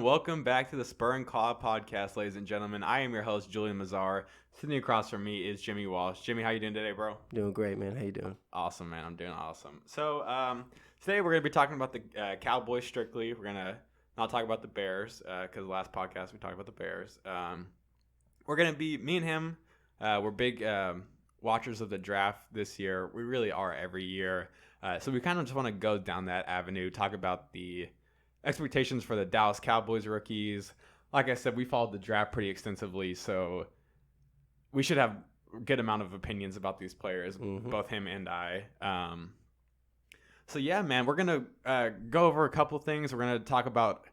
welcome back to the Spur and Claw podcast, ladies and gentlemen. I am your host, Julian Mazar. Sitting across from me is Jimmy Walsh. Jimmy, how you doing today, bro? Doing great, man. How you doing? Awesome, man. I'm doing awesome. So today we're going to be talking about the Cowboys strictly. We're going to not talk about the Bears because the last podcast we talked about the Bears. We're going to be, me and him, we're big watchers of the draft this year. We really are every year. So we kind of just want to go down that avenue, talk about the expectations for the Dallas Cowboys rookies. Like I said, we followed the draft pretty extensively, so we should have a good amount of opinions about these players, both him and I. So yeah, man, we're going to go over a couple things. We're going to talk about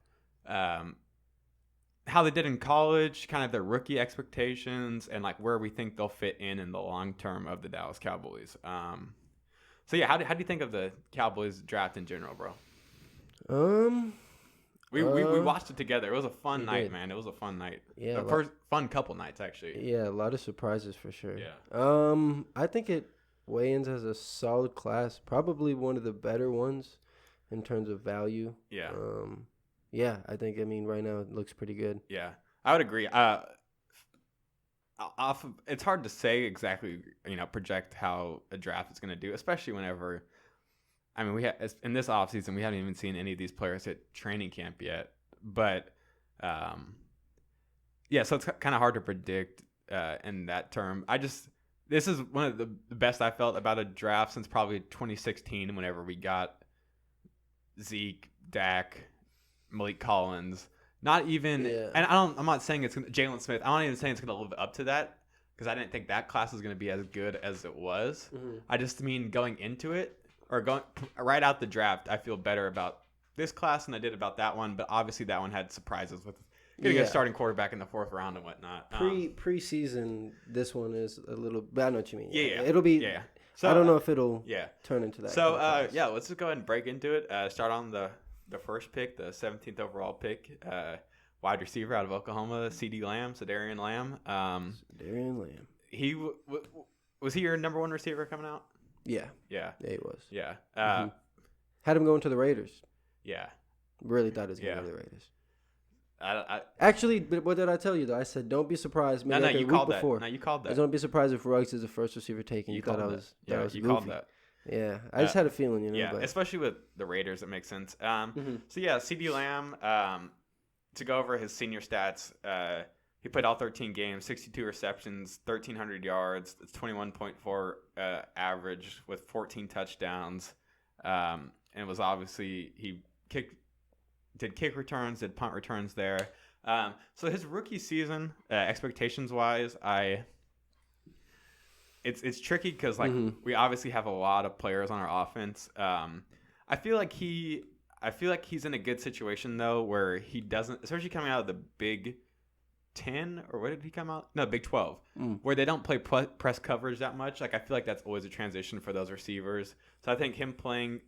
how they did in college, kind of their rookie expectations, and like where we think they'll fit in the long term of the Dallas Cowboys. So yeah, how do you think of the Cowboys draft in general, bro? We watched it together. It was a fun night, man. It was a fun night. Yeah, fun couple nights actually. Yeah, a lot of surprises for sure. Yeah. I think it weigh-ins as a solid class, probably one of the better ones in terms of value. Yeah. Yeah, I mean, right now it looks pretty good. Yeah, I would agree. It's hard to say exactly, project how a draft is going to do, especially whenever. I mean, in this offseason, we haven't even seen any of these players at training camp yet. But, yeah, so it's kind of hard to predict in that term. This is one of the best I felt about a draft since probably 2016, whenever we got Zeke, Dak, Malik Collins. Not even, and I'm not saying it's Jalen Smith. I'm not even saying it's going to live up to that because I didn't think that class was going to be as good as it was. Mm-hmm. I just mean going into it. Or going right out the draft, I feel better about this class than I did about that one. But obviously, that one had surprises with getting a starting quarterback in the fourth round and whatnot. Preseason, this one is a little. But I know what you mean. Yeah. It'll be. Yeah. So I don't know if it'll turn into that. So let's just go ahead and break into it. Start on the first pick, the 17th overall pick, wide receiver out of Oklahoma, Cedarian Lamb. Cedarian Lamb. He was he your number one receiver coming out? Yeah. Yeah, he was. Yeah. Had him going to the Raiders. Yeah. Really thought he was going to the Raiders. I Actually, but what did I tell you, though? I said, don't be surprised. No, you called that. No, you called that. Don't be surprised if Ruggs is the first receiver taken. You thought called I that. was Yeah, was you goofy. called that. Yeah, I just had a feeling, Yeah, But. especially with the Raiders, it makes sense. So, yeah, CD Lamb, to go over his senior stats, he played all 13 games, 62 receptions, 1,300 yards. It's 21.4 average with 14 touchdowns. And it was obviously he did kick returns, did punt returns there. So his rookie season, expectations-wise, it's tricky because we obviously have a lot of players on our offense. I feel like he's in a good situation though, where he doesn't, especially coming out of the Big 10, or where did he come out? No, Big 12, where they don't play press coverage that much. Like I feel like that's always a transition for those receivers. So I think him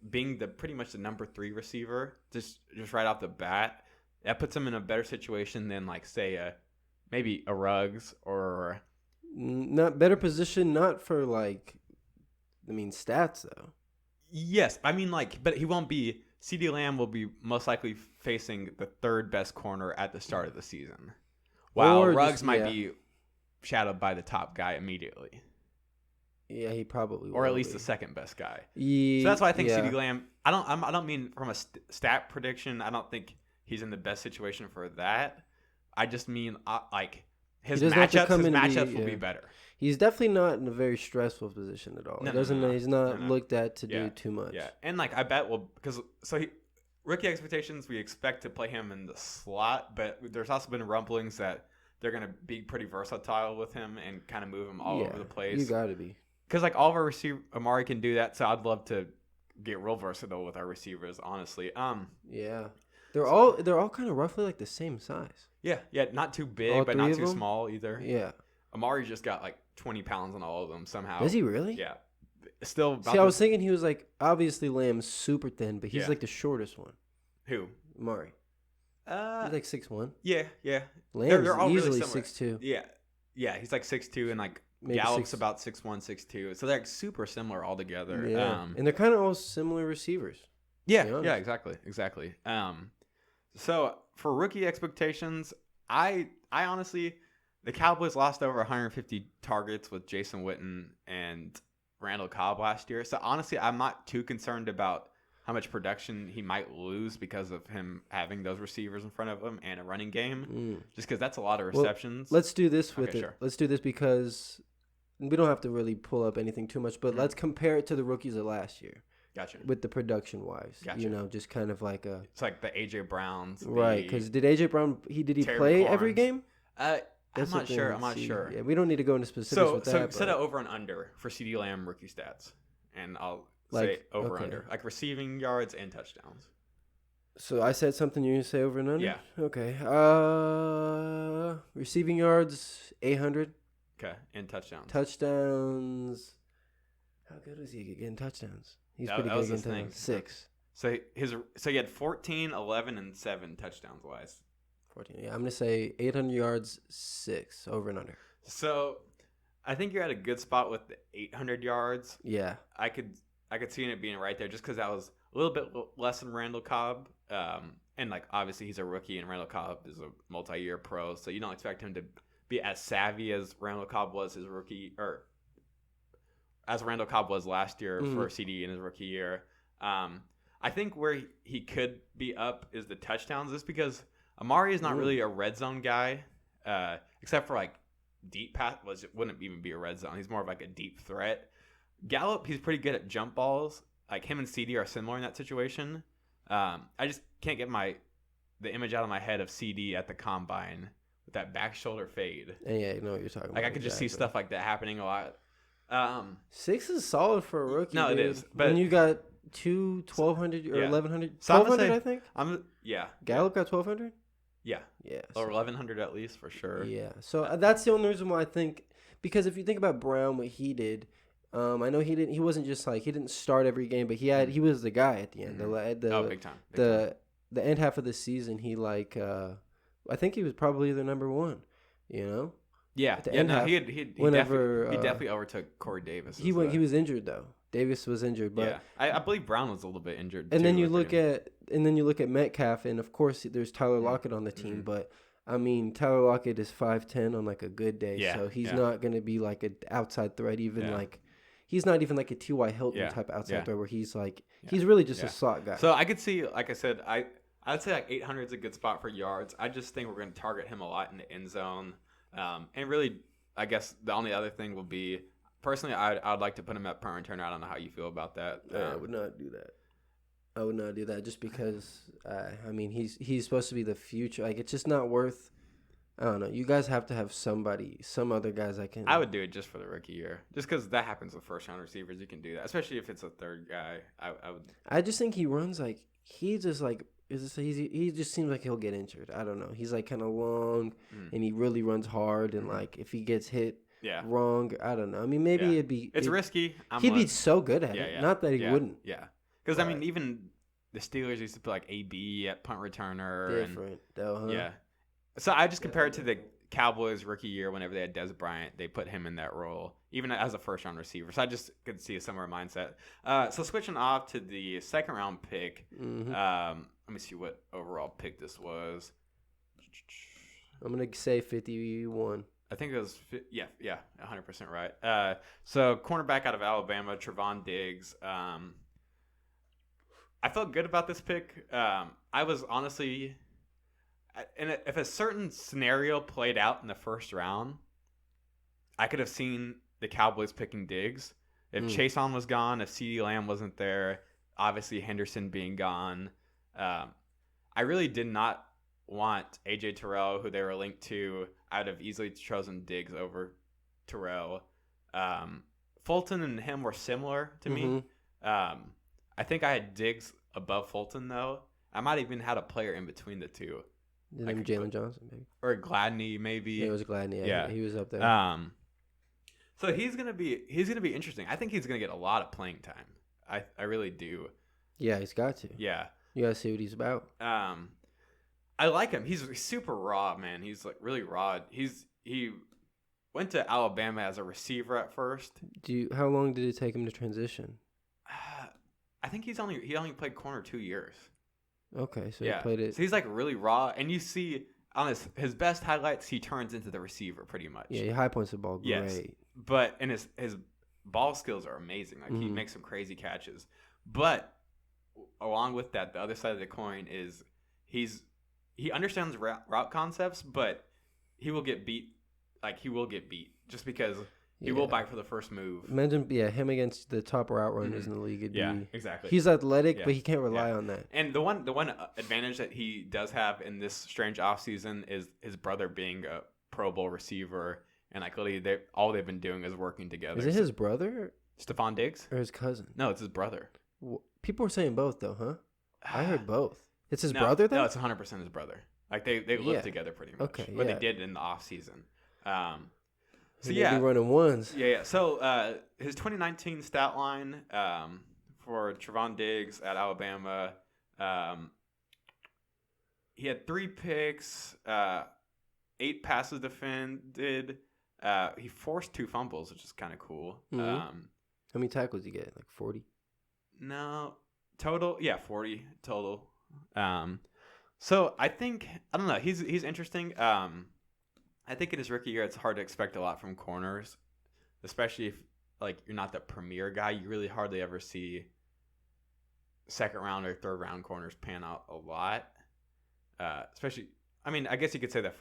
being pretty much the number 3 receiver, just right off the bat, that puts him in a better situation than like say maybe a Ruggs or not better position. Not for stats though. Yes, I mean but he won't be. CeeDee Lamb will be most likely facing the third best corner at the start of the season. While Ruggs might be shadowed by the top guy immediately. Yeah, he probably will. Or at least the second best guy. Yeah, so that's why I think CeeDee Lamb. I don't mean from a stat prediction. I don't think he's in the best situation for that. I just mean his matchups will be better. He's definitely not in a very stressful position at all. He's not looked at to do too much. Yeah, and I bet rookie expectations, we expect to play him in the slot, but there's also been rumblings that they're going to be pretty versatile with him and kind of move him all over the place. You got to be. Because all of our Amari can do that, so I'd love to get real versatile with our receivers, honestly. Yeah. They're all kind of roughly the same size. Yeah, not too big, but not too small either. Yeah. Amari just got 20 pounds on all of them somehow. Does he really? Yeah. Still. See, I was thinking he was obviously Lamb's super thin, but he's the shortest one. Who? Amari. He's 6'1". Yeah. Lamb's they're all easily really 6'2". Yeah. He's 6'2" and Maybe Gallup's about 6'1", 6'2". So they're super similar altogether. Yeah. And they're kind of all similar receivers. Yeah, exactly. So for rookie expectations, I honestly, the Cowboys lost over 150 targets with Jason Witten and Randall Cobb last year. So honestly, I'm not too concerned about how much production he might lose because of him having those receivers in front of him and a running game. Just because that's a lot of receptions. Let's do this with Okay, it. sure. Let's do this because we don't have to really pull up anything too much, but let's compare it to the rookies of last year. Gotcha. With the production wise, Gotcha. just kind of like a It's like the AJ Browns, right. Because did AJ Brown did he Terry play McLaurin's. every game? I'm That's not the sure. thing, I'm not see. sure. Yeah, we don't need to go into specifics with that. So set it over and under for CD Lamb rookie stats, and I'll say over under, like receiving yards and touchdowns. So I said something you're gonna say over and under. Yeah. Okay. Receiving yards 800. Okay, and touchdowns. Touchdowns. How good was he getting touchdowns? He's pretty good getting touchdowns. 6. So he had 14, 11, and 7 touchdowns wise. 14. Yeah, I'm gonna say 800 yards, 6 over and under. So I think you're at a good spot with the 800 yards. Yeah. I could see it being right there just because that was a little bit less than Randall Cobb. And like obviously he's a rookie and Randall Cobb is a multi-year pro, so you don't expect him to be as savvy as Randall Cobb was his rookie or as Randall Cobb was last year for CD in his rookie year. I think where he could be up is the touchdowns, just because Amari is not really a red zone guy, except for like deep pass wouldn't even be a red zone. He's more of like a deep threat. Gallup, he's pretty good at jump balls. Like him and CD are similar in that situation. I just can't get the image out of my head of CD at the combine with that back shoulder fade. Yeah, you know what you're talking about. Like I could just see stuff like that happening a lot. 6 is solid for a rookie. No, dude. it is. But when you got 1,200 or 1,100, so 1,200, I think. Gallup got 1,200. Yeah. Yeah. Or 1,100 at least for sure. Yeah. So that's the only reason why I think, because if you think about Brown, what he did, I know he wasn't just like, he didn't start every game, but he was the guy at the end. Big time. The end half of the season, he I think he was probably the number one. Yeah. He definitely overtook Corey Davis. He was injured though. Davis was injured, but yeah, I believe Brown was a little bit injured. And too, then you look at Metcalf, and of course there's Tyler Lockett on the team, but I mean Tyler Lockett is 5'10" on like a good day, so he's not gonna be like an outside threat, like he's not even like a T.Y. Hilton type outside threat where he's like he's really just a slot guy. So I could see, like I said, I'd say like 800 is a good spot for yards. I just think we're gonna target him a lot in the end zone, and really, I guess the only other thing will be. Personally, I'd like to put him at punt returner. I don't know how you feel about that. I would not do that. I would not do that just because, I mean, he's supposed to be the future. Like, it's just not worth. I don't know. You guys have to have some other guys that can. I would do it just for the rookie year, just because that happens with first round receivers. You can do that, especially if it's a third guy. I would. I just think he runs like he just seems like he'll get injured. I don't know. He's like kind of long, and he really runs hard, and like if he gets hit. Yeah. Wrong. I don't know. I mean, maybe it'd be. It's risky. He'd be so good at it. Not that he wouldn't. Yeah. Because, I mean, even the Steelers used to put, like, AB at punt returner. Different, though, huh? Yeah. So I just compare it to the Cowboys rookie year whenever they had Des Bryant. They put him in that role, even as a first-round receiver. So I just could see a similar mindset. So switching off to the second-round pick. Let me see what overall pick this was. I'm going to say 51. I think it was, 100% right. So cornerback out of Alabama, Trevon Diggs. I felt good about this pick. I was honestly, if a certain scenario played out in the first round, I could have seen the Cowboys picking Diggs. If Chason was gone, if CeeDee Lamb wasn't there, obviously Henderson being gone. I really did not want AJ Terrell, who they were linked to. I'd have easily chosen Diggs over Terrell. Fulton and him were similar to me. I think I had Diggs above Fulton, though. I might even had a player in between the two. Like Jalen Johnson, maybe. Or Gladney, maybe. Yeah, it was Gladney. Yeah, he was up there. So he's gonna be interesting. I think he's gonna get a lot of playing time. I really do. Yeah, he's got to. Yeah. You gotta see what he's about. I like him. He's super raw, man. He's like really raw. He went to Alabama as a receiver at first. How long did it take him to transition? I think he only played corner 2 years. Okay, so he played it. So he's like really raw, and you see on his best highlights, he turns into the receiver pretty much. Yeah, he high points the ball great. Yes, but and his ball skills are amazing. Like he makes some crazy catches. But along with that, the other side of the coin is he understands route concepts, but he will get beat. Like he will get beat just because he will bite for the first move. Imagine, him against the top route runners in the league. Exactly. He's athletic, but he can't rely on that. And the one advantage that he does have in this strange offseason is his brother being a Pro Bowl receiver, and like literally all they've been doing is working together. Is it his brother, Stephon Diggs, or his cousin? No, it's his brother. People are saying both, though, huh? I heard both. It's his brother, though? No, it's 100% his brother. Like they live together pretty much. Okay, What they did in the offseason. So be running ones. Yeah. So his 2019 stat line for Trevon Diggs at Alabama, he had 3 picks, 8 passes defended. He forced 2 fumbles, which is kind of cool. How many tackles did he get? Like 40? No, total. Yeah, 40 total. So I don't know. He's interesting. I think in his rookie year, it's hard to expect a lot from corners, especially if like you're not the premier guy. You really hardly ever see second round or third round corners pan out a lot. Especially, I mean, I guess you could say the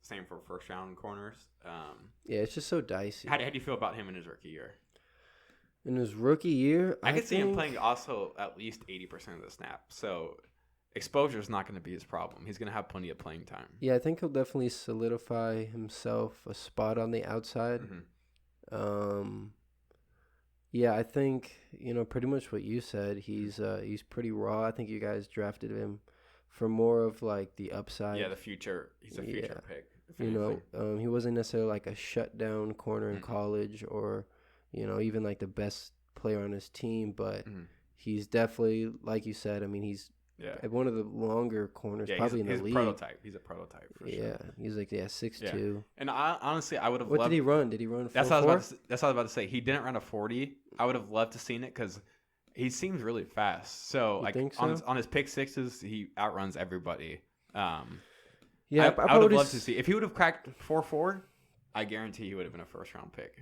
same for first round corners. Yeah, it's just so dicey. How do you feel about him in his rookie year? In his rookie year, I could see him playing also at least 80% of the snaps. So exposure is not going to be his problem. He's going to have plenty of playing time. Yeah, I think he'll definitely solidify himself a spot on the outside. Yeah, I think, pretty much what you said. He's pretty raw. I think you guys drafted him for more of like the upside. Yeah, the future. He's a future pick. He wasn't necessarily like a shutdown corner in college or, even like the best player on his team, but he's definitely, like you said, I mean, he's one of the longer corners probably in the league. He's a prototype for sure. Yeah, he's like 6'2". And honestly, I would have. What did he run? Did he run 4.4? That's what I was about to say. He didn't run a 40. I would have loved to seen it because he seems really fast. So on his pick sixes, he outruns everybody. I would have loved to see if he would have cracked 4.4. I guarantee he would have been a first round pick.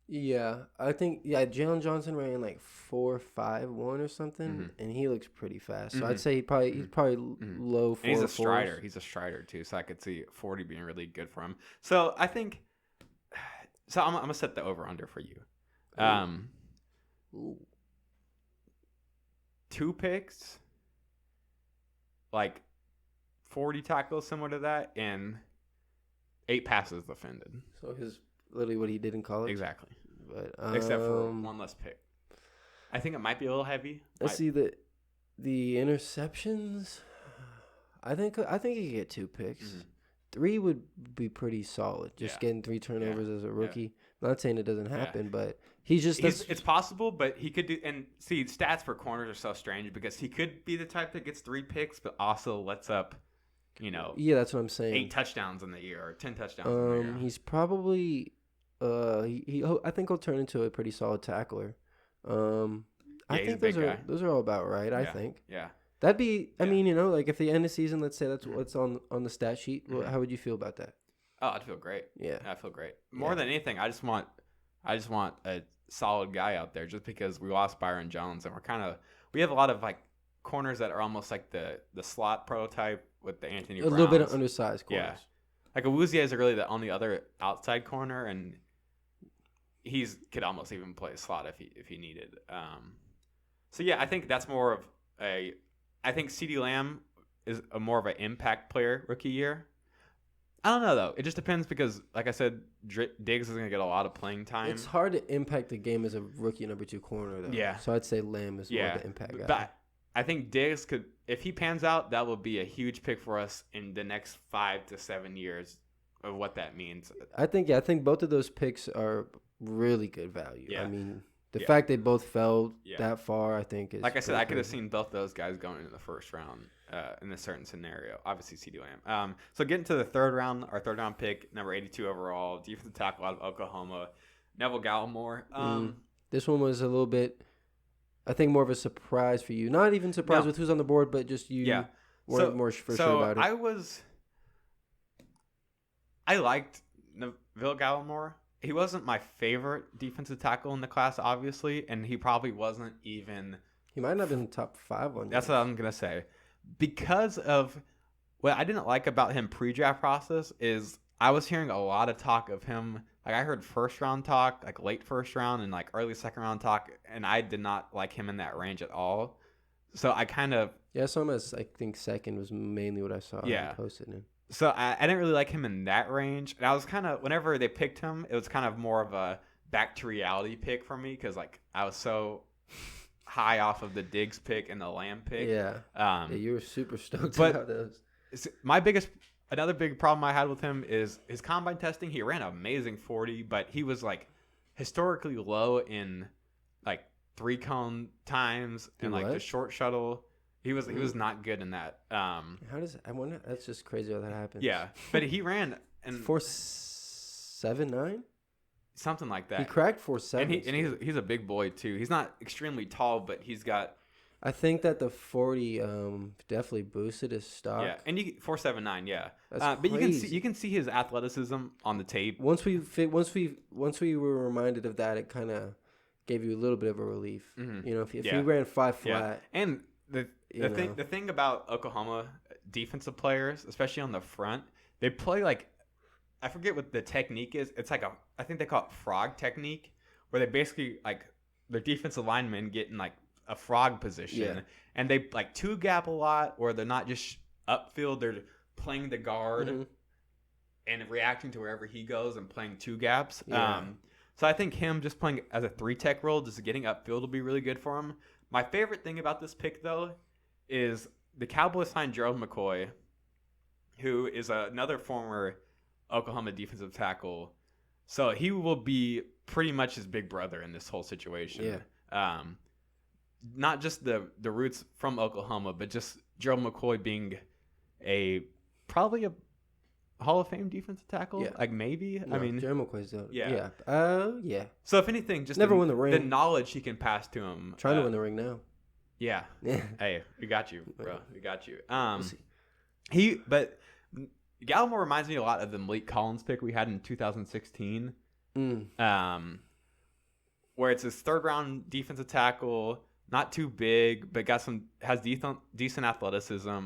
Yeah, I think Jalen Johnson ran like 4.51 or something, and he looks pretty fast. So I'd say he's probably low 4. He's a strider. He's a strider too. So I could see 40 being really good for him. So I think. So I'm gonna set the over under for you. 2 picks, like 40 tackles, similar to that, and 8 passes defended. So his. Literally what he did in college. Exactly. But except for 1 less pick. I think it might be a little heavy. Let's see the interceptions. I think he could get 2 picks. 3 would be pretty solid. Just getting 3 turnovers as a rookie. I'm not saying it doesn't happen, but it's possible, but he could do. And see, stats for corners are so strange because he could be the type that gets 3 picks, but also lets up. Yeah, that's what I'm saying. 8 touchdowns in the year or 10 touchdowns in the year. He's probably I think he'll turn into a pretty solid tackler. I think those are all about right. I think. Yeah. That'd be. I mean, like if the end of season, let's say that's what's on the stat sheet. How would you feel about that? Oh, I'd feel great. Yeah, I feel great. More than anything, I just want a solid guy out there. Just because we lost Byron Jones, and we have a lot of like corners that are almost like the slot prototype with the Anthony Browns. A little bit of undersized corners. Yeah. Like Awuzie is really the only other outside corner, and could almost even play a slot if he needed. So yeah, I think that's more of I think CeeDee Lamb is more of an impact player rookie year. I don't know though. It just depends because, like I said, Diggs is going to get a lot of playing time. It's hard to impact the game as a rookie number 2 corner though. Yeah. So I'd say Lamb is more of the impact guy. But I think Diggs could, if he pans out, that will be a huge pick for us in the next 5 to 7 years of what that means. I think both of those picks are really good value. Yeah. I mean, the fact they both fell that far, I think is. Like I said, I could have seen both those guys going into the first round in a certain scenario. Obviously, CeeDee Lamb. So getting to the third round pick, number 82 overall, defensive tackle out of Oklahoma, Neville Gallimore. This one was a little bit, I think, more of a surprise for you. Not even surprise with who's on the board, but just you. Yeah. weren't more for sure about it. I liked Neville Gallimore. He wasn't my favorite defensive tackle in the class, obviously, and he probably wasn't even. He might not have been top 5 on. That's what I'm gonna say, because of what I didn't like about him pre-draft process is I was hearing a lot of talk of him. Like I heard first round talk, like late first round and like early second round talk, and I did not like him in that range at all. So I kind of I saw him as I think second was mainly what I saw. Yeah, posted in. So I didn't really like him in that range, and I was kind of whenever they picked him, it was kind of more of a back to reality pick for me because like I was so high off of the Diggs pick and the Lamb pick. Yeah, you were super stoked about those. Another big problem I had with him is his combine testing. He ran an amazing 40, but he was like historically low in like 3-cone times and like the short shuttle. He was not good in that. I wonder. That's just crazy how that happens. Yeah, but he ran and 4.79, something like that. He cracked 4.7, and he's a big boy too. He's not extremely tall, but he's got. I think that the 40 definitely boosted his stock. Yeah, and 4.79. Yeah, that's but crazy. you can see his athleticism on the tape. Once we were reminded of that, it kind of gave you a little bit of a relief. Mm-hmm. You know, if you ran 5 flat, and the thing about Oklahoma defensive players, especially on the front, they play like, I forget what the technique is. It's like I think they call it frog technique, where they basically like their defensive linemen get in like a frog position, and they like 2-gap a lot, or they're not just upfield, they're playing the guard and reacting to wherever he goes and playing 2 gaps. Yeah. So I think him just playing as a 3-tech role, just getting upfield will be really good for him. My favorite thing about this pick, though, is the Cowboys signed Gerald McCoy, who is another former Oklahoma defensive tackle. So he will be pretty much his big brother in this whole situation. Yeah. Not just the roots from Oklahoma, but just Gerald McCoy being probably a Hall of Fame defensive tackle. Yeah. Like maybe. No, I mean, Gerald McCoy's yeah. Yeah. So if anything, just never won the ring. The knowledge he can pass to him. Trying to win the ring now. Yeah. Hey, we got you, bro. We got you. We'll see. But Gallimore reminds me a lot of the Malik Collins pick we had in 2016. Where it's his 3rd round defensive tackle, not too big, but has decent athleticism.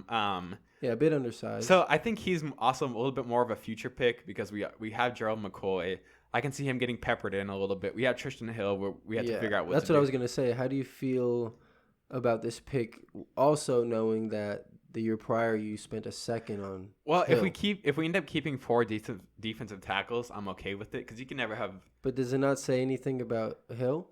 Yeah, a bit undersized. So I think he's also a little bit more of a future pick because we have Gerald McCoy. I can see him getting peppered in a little bit. We have Tristan Hill where we have to figure out what that's what I was going to say. How do you feel about this pick, also knowing that the year prior you spent a 2nd on Well, Hill? if we end up keeping 4 defensive tackles, I'm okay with it because you can never have. But does it not say anything about Hill?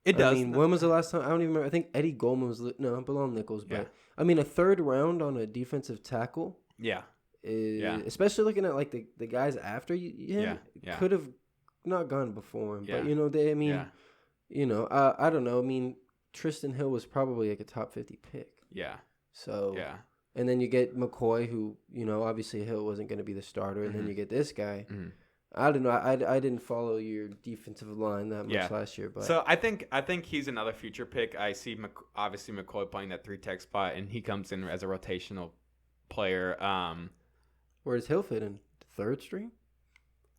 It does. I mean, when was the last time? I don't even remember. I think Eddie Goldman was Bilal Nichols, but I mean, a 3rd round on a defensive tackle. Yeah. Especially looking at like the guys after him, could have not gone before him. Yeah. But I don't know. I mean, Tristan Hill was probably like a top 50 pick. Yeah. So and then you get McCoy, who obviously Hill wasn't going to be the starter, and then you get this guy. Mm-hmm. I don't know. I didn't follow your defensive line that much last year, but so I think he's another future pick. I see obviously McCoy playing that 3-tech spot, and he comes in as a rotational player. Where does Hill fit in? 3rd string?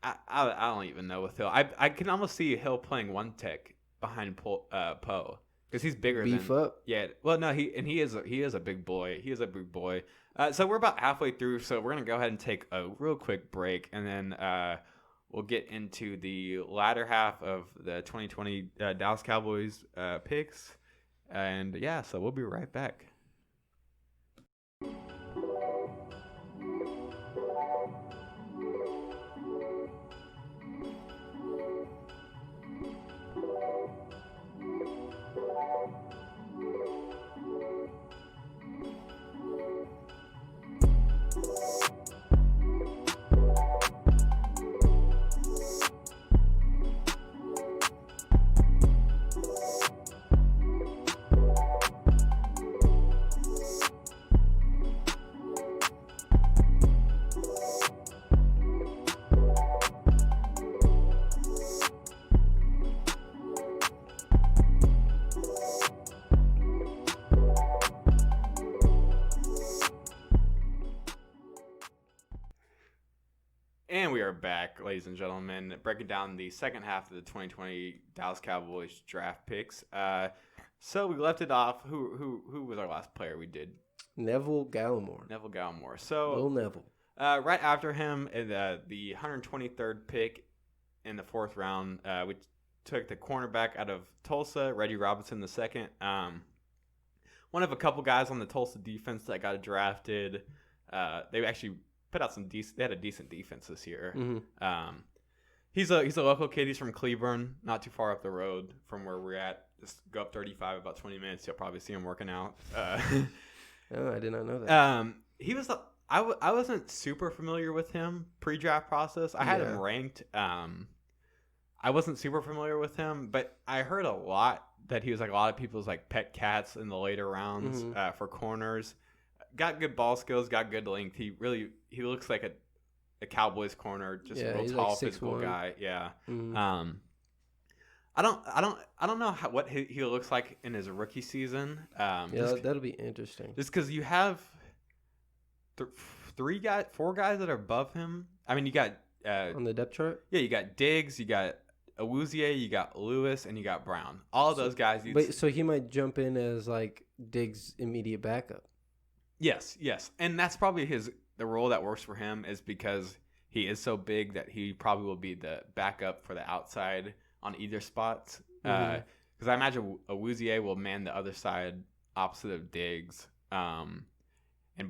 I don't even know with Hill. I can almost see Hill playing 1-tech behind Poe because he's bigger. Beef up. Yeah. Well, no, he is a big boy. He is a big boy. So we're about halfway through. So we're gonna go ahead and take a real quick break, and then we'll get into the latter half of the 2020 Dallas Cowboys picks. And so we'll be right back. And we are back, ladies and gentlemen, breaking down the second half of the 2020 Dallas Cowboys draft picks. So we left it off. Who was our last player we did? Neville Gallimore. So Little Neville. Right after him, the 123rd pick in the fourth round, we took the cornerback out of Tulsa, Reggie Robinson II. One of a couple guys on the Tulsa defense that got drafted. They actually put out they had a decent defense this year. Mm-hmm. He's a local kid. He's from Cleburne, not too far up the road from where we're at. Just go up 35, about 20 minutes. You'll probably see him working out. Oh, I did not know that. He was I wasn't super familiar with him pre-draft process. I had him ranked. I wasn't super familiar with him, but I heard a lot that he was like a lot of people's like pet cats in the later rounds for corners. Got good ball skills, got good length. He looks like a Cowboys corner, just a real tall, like physical guy. Yeah. Mm-hmm. I don't know what he looks like in his rookie season. That'll be interesting. Just because you have four guys that are above him. I mean, you got on the depth chart. Yeah, you got Diggs, you got Awuzie, you got Lewis, and you got Brown. All of those guys. So he might jump in as like Diggs' immediate backup. Yes, and that's probably the role that works for him is because he is so big that he probably will be the backup for the outside on either spot. Because I imagine Awuzie will man the other side opposite of Diggs, and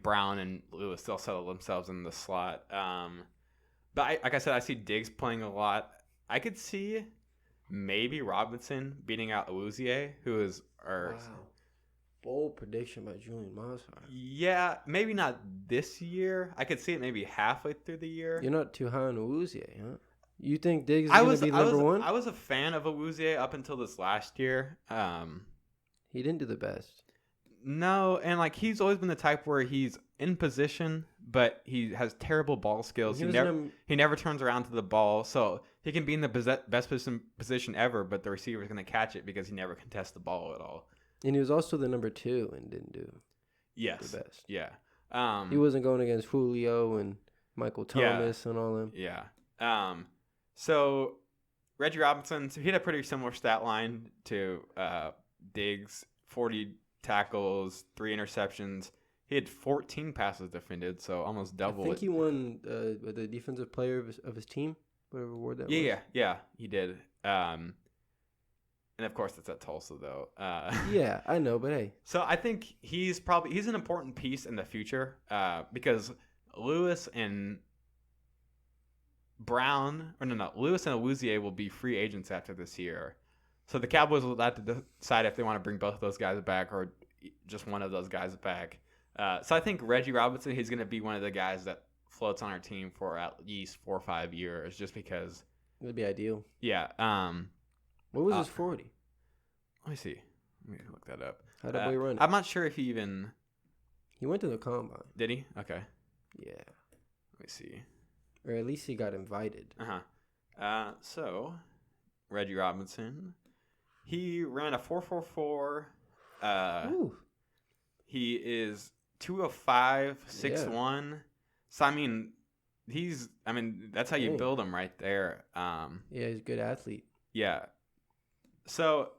Brown and Lewis they'll settle themselves in the slot. But like I said, I see Diggs playing a lot. I could see maybe Robinson beating out Awuzie, who is our. Wow. Bold prediction by Julian Mozart. Yeah, maybe not this year. I could see it maybe halfway through the year. You're not too high on Awuzie, huh? You think Diggs is going to be number one? I was a fan of Awuzie up until this last year. He didn't do the best. No, and like he's always been the type where he's in position, but he has terrible ball skills. He never turns around to the ball, so he can be in the best position ever, but the receiver's going to catch it because he never contests the ball at all. And he was also the number 2 and didn't do the best. Yeah. He wasn't going against Julio and Michael Thomas and all them. Yeah. So Reggie Robinson, he had a pretty similar stat line to Diggs, 40 tackles, 3 interceptions. He had 14 passes defended, so almost double. I think he won the defensive player of his team, whatever award that was. Yeah, he did. And of course, it's at Tulsa, though. Yeah, I know, but hey. So I think he's an important piece in the future because Lewis and Lewis and Awuzie will be free agents after this year. So the Cowboys will have to decide if they want to bring both of those guys back or just one of those guys back. So I think Reggie Robinson, he's going to be one of the guys that floats on our team for at least 4 or 5 years just because. That'd be ideal. Yeah. What was his 40? Let me see. Let me look that up. How'd that boy run? I'm not sure if he even. He went to the combine. Did he? Okay. Yeah. Let me see. Or at least he got invited. So, Reggie Robinson, he ran a 4.44. He is 205, 6'1". So I mean, that's how you build him right there. Yeah, he's a good athlete. Yeah. So,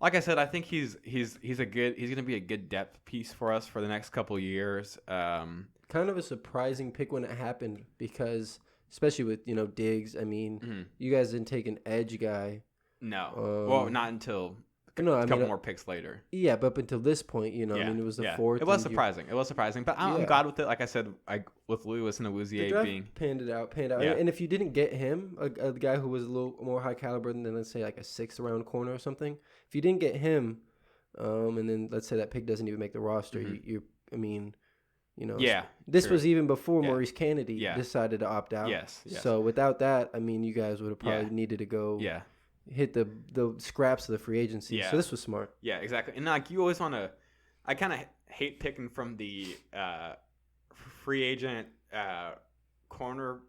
like I said, I think he's going to be a good depth piece for us for the next couple of years. Kind of a surprising pick when it happened because, especially with Diggs. I mean, you guys didn't take an edge guy. No, well, not until a couple more picks later. Yeah, but up until this point, it was the fourth. It was surprising. But I'm glad with it. Like I said, with Lewis and Awuzie being panned out. Yeah. And if you didn't get him, a guy who was a little more high caliber than let's say like a 6th round corner or something, if you didn't get him, and then let's say that pick doesn't even make the roster, this was even before Maurice Kennedy decided to opt out. Yes. So without that, you guys would have probably needed to go. Yeah. Hit the scraps of the free agency. So this was smart. Yeah, exactly. And like you always want to, I kind of hate picking from the free agent corner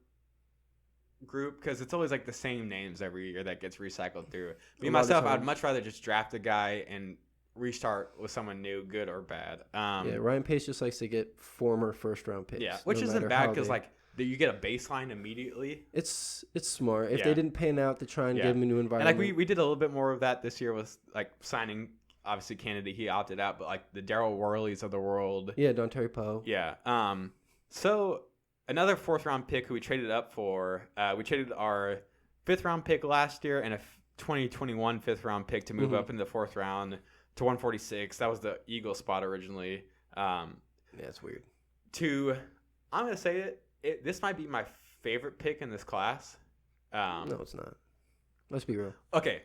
group because it's always like the same names every year that gets recycled through. Me myself, I'd much rather just draft a guy and restart with someone new, good or bad. Ryan Pace just likes to get former first round picks. Yeah, which isn't bad because like you get a baseline immediately. It's smart. If they didn't pan out to try and give him a new environment. And like we did a little bit more of that this year with like signing obviously Kennedy, he opted out, but like the Darryl Worleys of the world. Yeah, Dontari Poe. Yeah. So another 4th round pick who we traded up for, we traded our 5th round pick last year and a 2021 5th round pick to move up in the 4th round to 146. That was the Eagle spot originally. Yeah, it's weird. I'm going to say this might be my favorite pick in this class. No, it's not. Let's be real. Okay.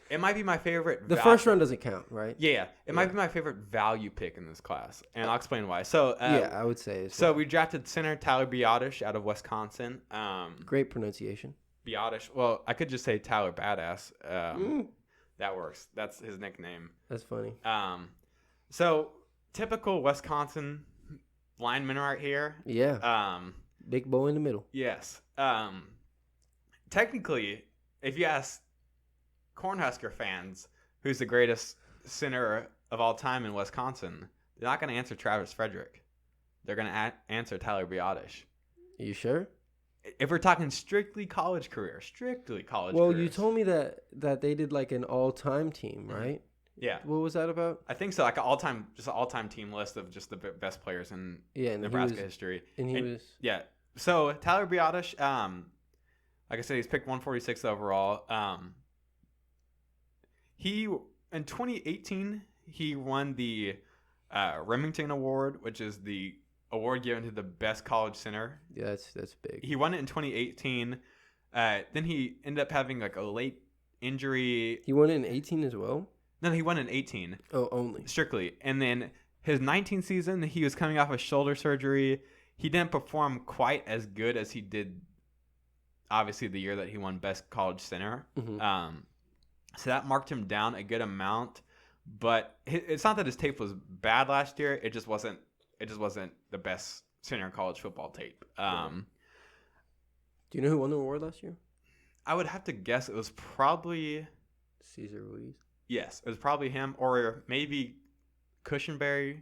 It might be my favorite. The first round doesn't count, right? Yeah. It might be my favorite value pick in this class. And I'll explain why. So I would say so. We drafted center Tyler Biadasz out of Wisconsin. Great pronunciation. Biadasz. Well, I could just say Tyler Badass. That works. That's his nickname. That's funny. So typical Wisconsin lineman right here. Yeah. Big boy in the middle. Yes. Technically, if you ask Cornhusker fans who's the greatest center of all time in Wisconsin, they're not going to answer Travis Frederick. They're going to answer Tyler Biadasz. Are you sure? If we're talking strictly college career. Well, you told me that they did like an all-time team, right? Yeah. What was that about? I think so. Like an all-time team list of just the best players in Nebraska history. And he was. Yeah. So Tyler Biadasz, like I said, he's picked 146 overall. He in 2018 he won the Remington Award, which is the award given to the best college center. Yeah, that's big. He won it in 2018. Then he ended up having like a late injury. He won it in 18 as well? No, he won in 18. Oh, only. Strictly. And then his 19th season, he was coming off of shoulder surgery. He didn't perform quite as good as he did, obviously, the year that he won Best College Center. Mm-hmm. So that marked him down a good amount. But it's not that his tape was bad last year. It just wasn't the best center in college football tape. Do you know who won the award last year? I would have to guess it was probably Cesar Ruiz. Yes, it was probably him, or maybe Cushenberry.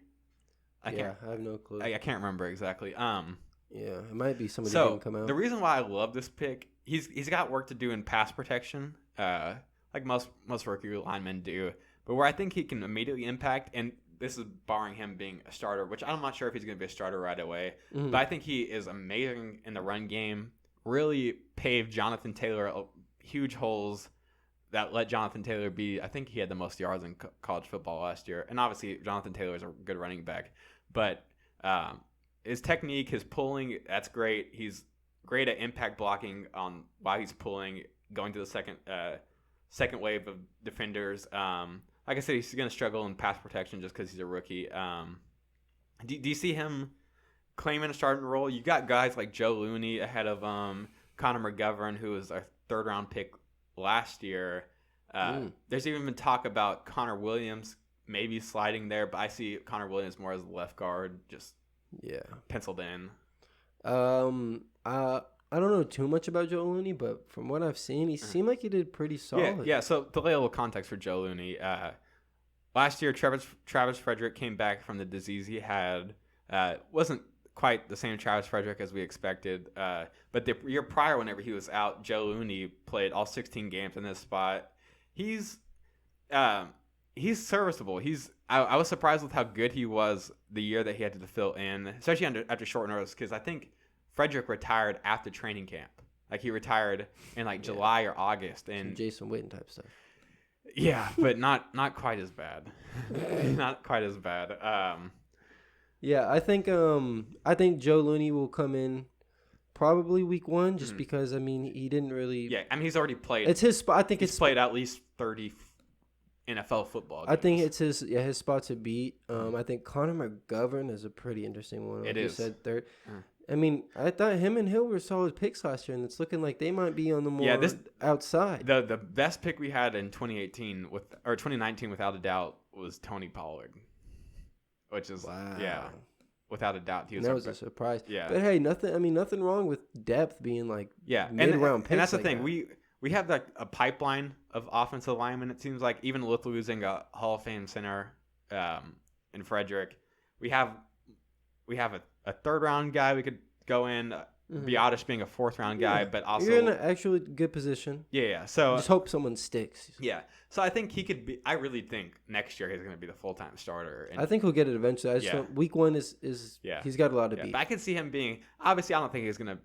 I have no clue. I can't remember exactly. Yeah, it might be somebody who didn't come out. The reason why I love this pick, he's got work to do in pass protection, like most rookie linemen do. But where I think he can immediately impact, and this is barring him being a starter, which I'm not sure if he's going to be a starter right away. Mm-hmm. But I think he is amazing in the run game. Really paved Jonathan Taylor huge holes that let Jonathan Taylor be, I think he had the most yards in college football last year. And obviously, Jonathan Taylor is a good running back. But his technique, his pulling, that's great. He's great at impact blocking while he's pulling, going to the second wave of defenders. Like I said, he's going to struggle in pass protection just because he's a rookie. Do you see him claiming a starting role? You got guys like Joe Looney ahead of Connor McGovern, who was a third-round pick last year. There's even been talk about Connor Williams maybe sliding there, but I see Connor Williams more as a left guard, just penciled in. I don't know too much about Joe Looney, but from what I've seen, he seemed like he did pretty solid. Yeah. So to lay a little context for Joe Looney, last year Travis Frederick came back from the disease he had. Wasn't quite the same Travis Frederick as we expected. But the year prior, whenever he was out, Joe Looney played all 16 games in this spot. He's serviceable. I was surprised with how good he was the year that he had to fill in, especially after short notice, because I think Frederick retired after training camp. Like he retired in July or August, and some Jason Witten type stuff. Yeah, but not quite as bad. Not quite as bad. Yeah, I think Joe Looney will come in probably week 1, just because he didn't really. Yeah, he's already played. It's his spot. I think he's played at least 30 NFL football games. I think it's his spot to beat. I think Connor McGovern is a pretty interesting one. Like it is. You said third. I thought him and Hill were solid picks last year, and it's looking like they might be on the more outside. The best pick we had in 2019 or 2019 without a doubt was Tony Pollard, which is without a doubt that was a surprise. Yeah, but hey, nothing wrong with depth being mid-round picks. And that's the thing. We have a pipeline of offensive linemen. It seems like even with losing a Hall of Fame center in Frederick, we have a third round guy we could go in. Biotis being a 4th-round guy, but also you're in an actually good position. Yeah. So just hope someone sticks. Yeah. So I think he could be. I really think next year he's going to be the full-time starter. And I think he'll get it eventually. I just don't, week 1 is he's got a lot to beat. But I could see him being. Obviously, I don't think he's going to.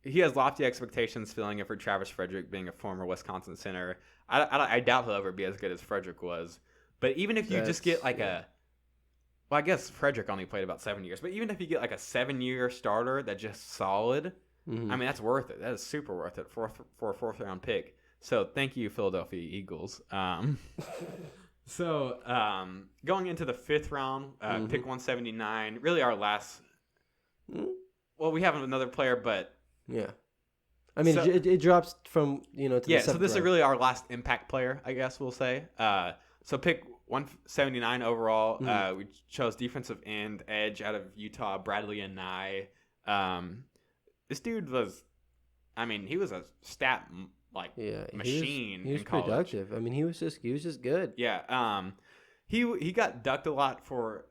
He has lofty expectations filling in for Travis Frederick, being a former Wisconsin center. I doubt he'll ever be as good as Frederick was. But even if you just get like a. Well, I guess Frederick only played about 7 years. But even if you get like a 7-year starter that's just solid, I mean, that's worth it. That is super worth it for a 4th-round pick. So thank you, Philadelphia Eagles. Going into the 5th round, pick 179. Really our last. Well, we have another player, but. Yeah. I mean, it drops from, to the 7th so this round. is really our last impact player, I guess we'll say. So pick 179 overall. We chose defensive end, edge out of Utah, Bradley and Nye. This dude was, he was a stat machine. He was in college. productive. I mean, he was just good. Yeah. He got ducked a lot for.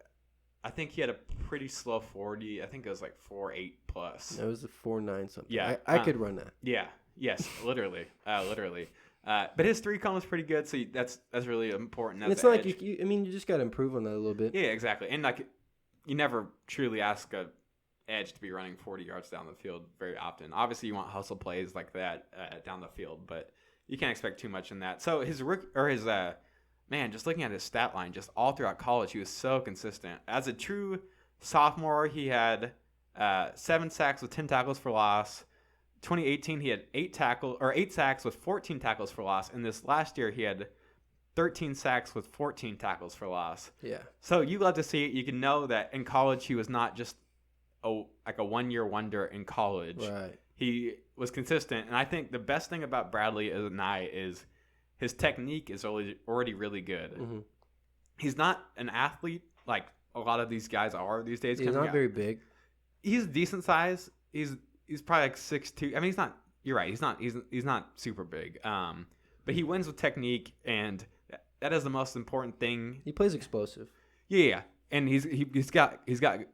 I think he had a pretty slow 40. I think it was like 4.8 plus. It was a 4.9 something. Yeah, I could run that. Yeah. Yes. Literally. But his 3-cone was pretty good, so that's really important. And it's not like you just got to improve on that a little bit. Yeah, exactly. And you never truly ask a edge to be running 40 yards down the field very often. Obviously, you want hustle plays like that down the field, but you can't expect too much in that. So just looking at his stat line, just all throughout college, he was so consistent. As a true sophomore, he had 7 sacks with 10 tackles for loss. 2018, he had 8 sacks with 14 tackles for loss. And this last year, he had 13 sacks with 14 tackles for loss. Yeah. So you love to see it. You can know that in college, he was not just a 1-year wonder in college. Right. He was consistent. And I think the best thing about Bradley as an eye is his technique is already really good. Mm-hmm. He's not an athlete like a lot of these guys are these days. He's not very big. He's decent size. He's probably like 6'2". I mean, he's not. You're right. He's not super big. But he wins with technique, and that is the most important thing. He plays explosive. Yeah. And he's got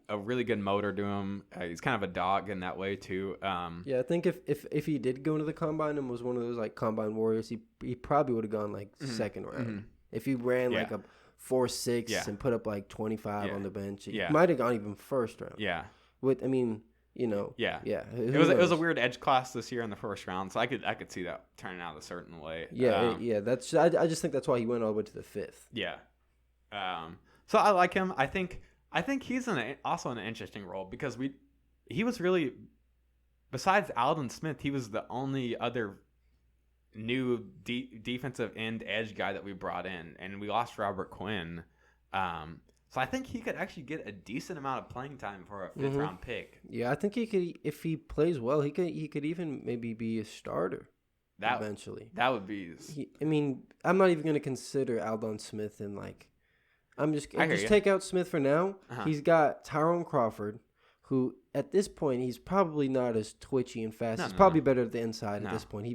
a really good motor to him. He's kind of a dog in that way too. Yeah, I think if he did go into the combine and was one of those like combine warriors, he probably would have gone like second round. Mm-hmm. If he ran like a 4.6 and put up like 25 on the bench, he might have gone even first round. Yeah. It was a weird edge class this year in the first round, so I could see that turning out a certain way. Yeah, that's I just think that's why he went all the way to the 5th. Yeah. So I like him. I think he's also in an interesting role because he was really, besides Aldon Smith, he was the only other new defensive end edge guy that we brought in, and we lost Robert Quinn. So I think he could actually get a decent amount of playing time for a 5th round pick. Yeah, I think he could, if he plays well, he could even maybe be a starter eventually. That would be. I'm not even going to consider Aldon Smith in like. Take out Smith for now. Uh-huh. He's got Tyrone Crawford, who at this point he's probably not as twitchy and fast. He's probably better at the inside at this point.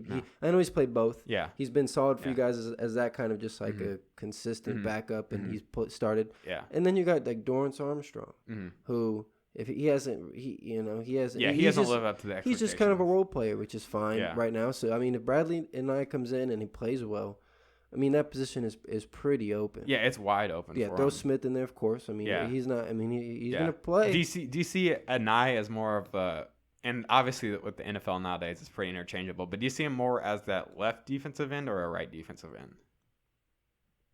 I know he's played both. Yeah, he's been solid for you guys as that kind of just like a consistent backup, and he's started. Yeah, and then you got like Dorrance Armstrong, who if he hasn't lived up to the expectations. He's just kind of a role player, which is fine right now. So if Bradley and I comes in and he plays well. That position is pretty open. Yeah, it's wide open. Yeah, throw Smith in there, of course. He's not. He's gonna play. Do you see Anai as more of a? And obviously, with the NFL nowadays, it's pretty interchangeable. But do you see him more as that left defensive end or a right defensive end?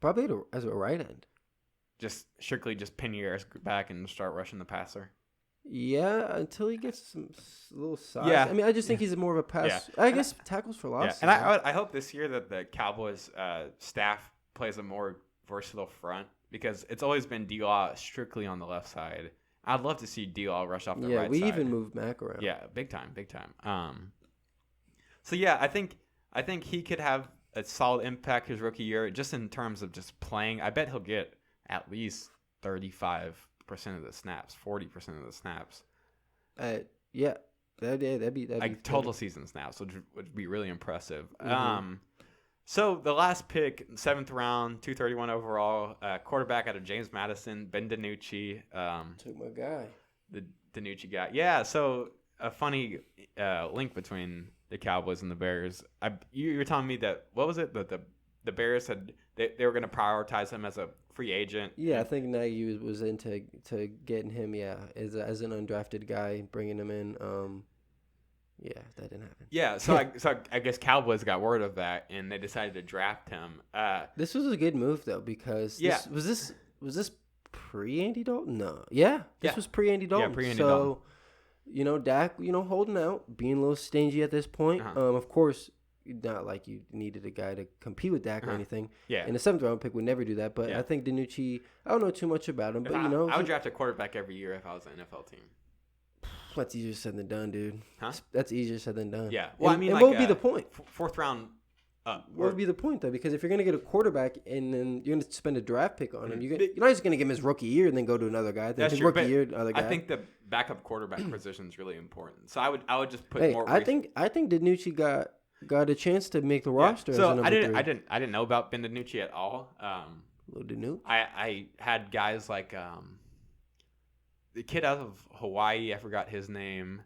Probably as a right end. Just strictly pin your ears back and start rushing the passer. Yeah, until he gets some little size. Yeah. I just think he's more of a pass. Yeah. I guess tackles for loss. Yeah. And I hope this year that the Cowboys staff plays a more versatile front because it's always been D-Law strictly on the left side. I'd love to see D-Law rush off the right side. Yeah, we even moved Mac around. Yeah, big time. So yeah, I think he could have a solid impact his rookie year just in terms of just playing. I bet he'll get at least 35% of the snaps, 40% of the snaps. Yeah, that'd be like total season snaps, which would be really impressive. So the last pick, 7th round, 231 overall, quarterback out of James Madison, Ben DiNucci. Took my guy. The DiNucci guy. Yeah. So a funny link between the Cowboys and the Bears. You were telling me that, what was it, that the Bears had they were going to prioritize him as a free agent. Yeah, I think Nagy was into getting him. Yeah, as an undrafted guy, bringing him in. Yeah, that didn't happen. Yeah, so I guess Cowboys got word of that and they decided to draft him. This was a good move though, because was this pre Andy Dalton? No, this was pre Andy Dalton. Yeah, pre Andy Dalton. So, Dak, holding out, being a little stingy at this point. Of course, not like you needed a guy to compete with Dak or anything. Yeah. And the 7th round pick would never do that. But I think DiNucci, I don't know too much about him, but I would draft a quarterback every year if I was an NFL team. That's easier said than done, dude. Huh? That's easier said than done. Yeah. Well, and what would be the point? 4th round. What would be the point, though? Because if you're going to get a quarterback and then you're going to spend a draft pick on him, you're not just going to give him his rookie year and then go to another guy. That's his true, rookie year, other guy. I think the backup quarterback position is really important. So I would just put more. I think DiNucci got a chance to make the roster. So as a number 3. I didn't know about Ben DiNucci at all. Little DiNucci. I had guys like the kid out of Hawaii. I forgot his name.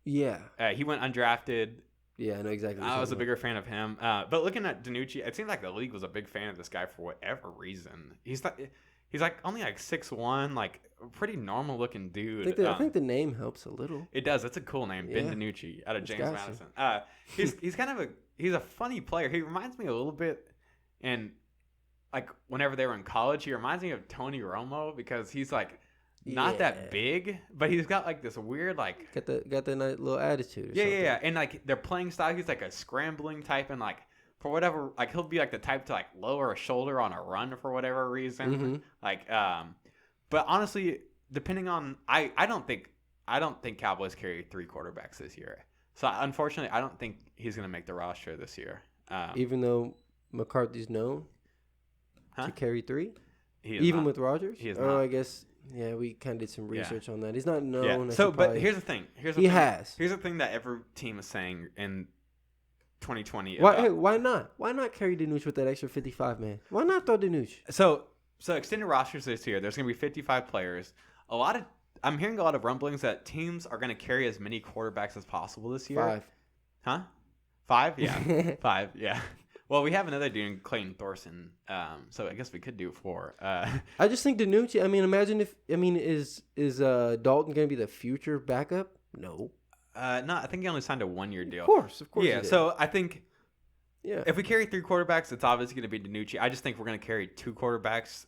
Yeah. He went undrafted. Yeah, I know exactly. I was a bigger fan of him. But looking at DiNucci, it seemed like the league was a big fan of this guy for whatever reason. He's like only like 6'1", like a pretty normal looking dude. I think the name helps a little. It does. It's a cool name, Ben DiNucci, out of James Madison. He's a funny player. He reminds me a little bit, and like whenever they were in college, he reminds me of Tony Romo because he's like not that big, but he's got like this weird like got that nice little attitude. Yeah. And like their playing style, he's like a scrambling type, and like for whatever, like he'll be like the type to like lower a shoulder on a run for whatever reason. Mm-hmm. Like, but honestly, depending on, I don't think Cowboys carry 3 quarterbacks this year. So unfortunately, I don't think he's gonna make the roster this year. Even though McCarthy's known to carry 3, even with Rodgers. He is not. not. I guess. Yeah, we kind of did some research on that. He's not known. Yeah. So, but here's the thing. Here's the thing that every team is saying in 2020. Why not? Why not carry DiNucci with that extra 55 man? Why not throw DiNucci? So extended rosters this year. There's going to be 55 players. I'm hearing a lot of rumblings that teams are going to carry as many quarterbacks as possible this year. 5. Huh? 5? Yeah. 5. Yeah. Well, we have another dude, Clayton Thorson. So I guess we could do 4. I just think DiNucci. I mean, imagine is Dalton going to be the future backup? No. No, I think he only signed a 1-year deal. Of course. Yeah. So I think. Yeah. If we carry 3 quarterbacks, it's obviously going to be DiNucci. I just think we're going to carry 2 quarterbacks.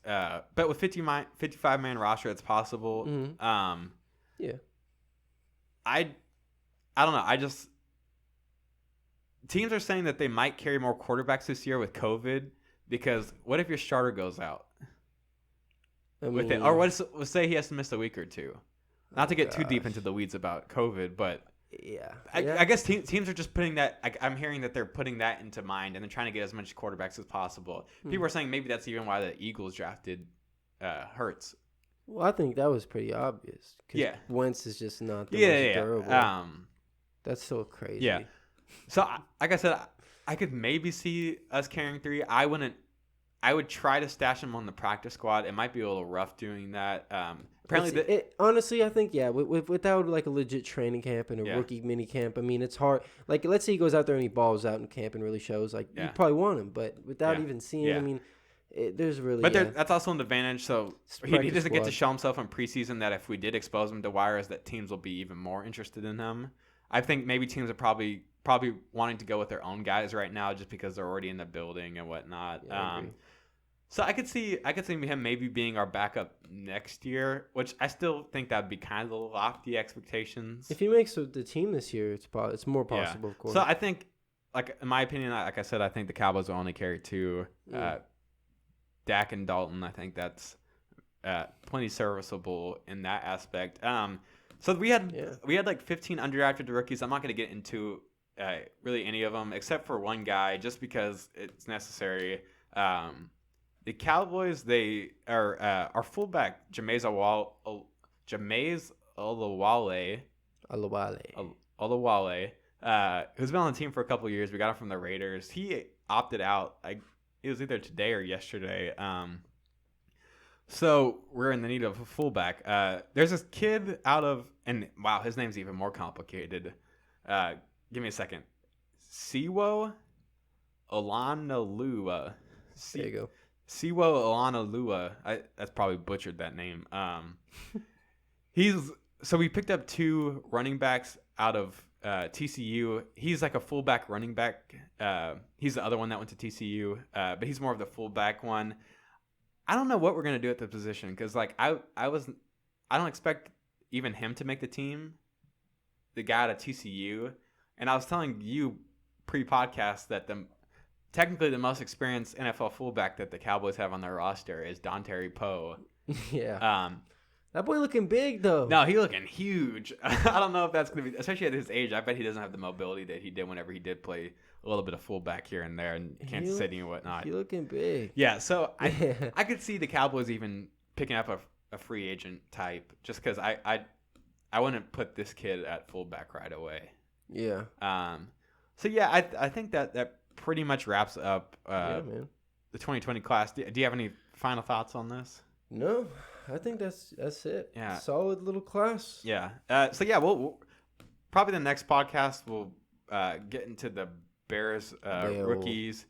But with 55-man roster, it's possible. Mm-hmm. Yeah. I don't know. Teams are saying that they might carry more quarterbacks this year with COVID because what if your starter goes out? Or let's say he has to miss a week or 2. Not to get too deep into the weeds about COVID, but I guess teams are just putting that. I'm hearing that they're putting that into mind and they're trying to get as much quarterbacks as possible. People are saying maybe that's even why the Eagles drafted Hurts. Well, I think that was pretty obvious. Yeah, Wentz is just not the most durable. That's so crazy. Yeah. So, like I said, I could maybe see us carrying 3. I would try to stash them on the practice squad. It might be a little rough doing that. Apparently, honestly, I think without like a legit training camp and a rookie mini camp, I mean, it's hard. Like, let's say he goes out there and he balls out in camp and really shows. Like, you probably want him, but without even seeing, I mean, there's really. But that's also an advantage. So he doesn't get to show himself in preseason. That if we did expose him to wires, that teams will be even more interested in him. I think maybe teams are probably wanting to go with their own guys right now just because they're already in the building and whatnot. Yeah, so I could see him maybe being our backup next year, which I still think that'd be kind of lofty expectations. If he makes the team this year, it's more possible, of course. So I think, like in my opinion, like I said, I think the Cowboys will only carry 2. Dak and Dalton, I think that's plenty serviceable in that aspect. So we had like 15 undrafted rookies. I'm not going to get into really any of them except for one guy, just because it's necessary. The Cowboys, they are our fullback Jameis Olawale, who's been on the team for a couple of years. We got him from the Raiders. He opted out. It was either today or yesterday. So we're in the need of a fullback. There's this kid and wow, his name's even more complicated. Give me a second. Siwo Olanalua. There you go. Siwo Olanalua. That's probably butchered that name. So we picked up 2 running backs out of TCU. He's like a fullback running back. He's the other one that went to TCU, but he's more of the fullback one. I don't know what we're gonna do at the position because like I don't expect even him to make the team. The guy out of TCU, and I was telling you pre-podcast that technically the most experienced NFL fullback that the Cowboys have on their roster is Dontari Poe. Yeah. That boy looking big though. No, he looking huge. I don't know if that's gonna be, especially at his age. I bet he doesn't have the mobility that he did whenever he did play a little bit of fullback here and there in Kansas City and whatnot. He looking big. Yeah, so I could see the Cowboys even picking up a free agent type just because I wouldn't put this kid at fullback right away. Yeah. So yeah, I think that pretty much wraps up the 2020 class. Do you have any final thoughts on this? No, I think that's it. Yeah. Solid little class. Yeah. So yeah, we'll probably the next podcast we'll get into the Bears rookies,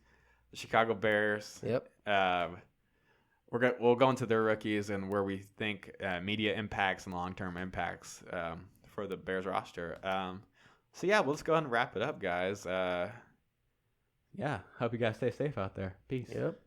the Chicago Bears. Yep. We'll go into their rookies and where we think media impacts and long-term impacts for the Bears roster. So yeah, we'll just go ahead and wrap it up, guys. Yeah, hope you guys stay safe out there. Peace. Yep.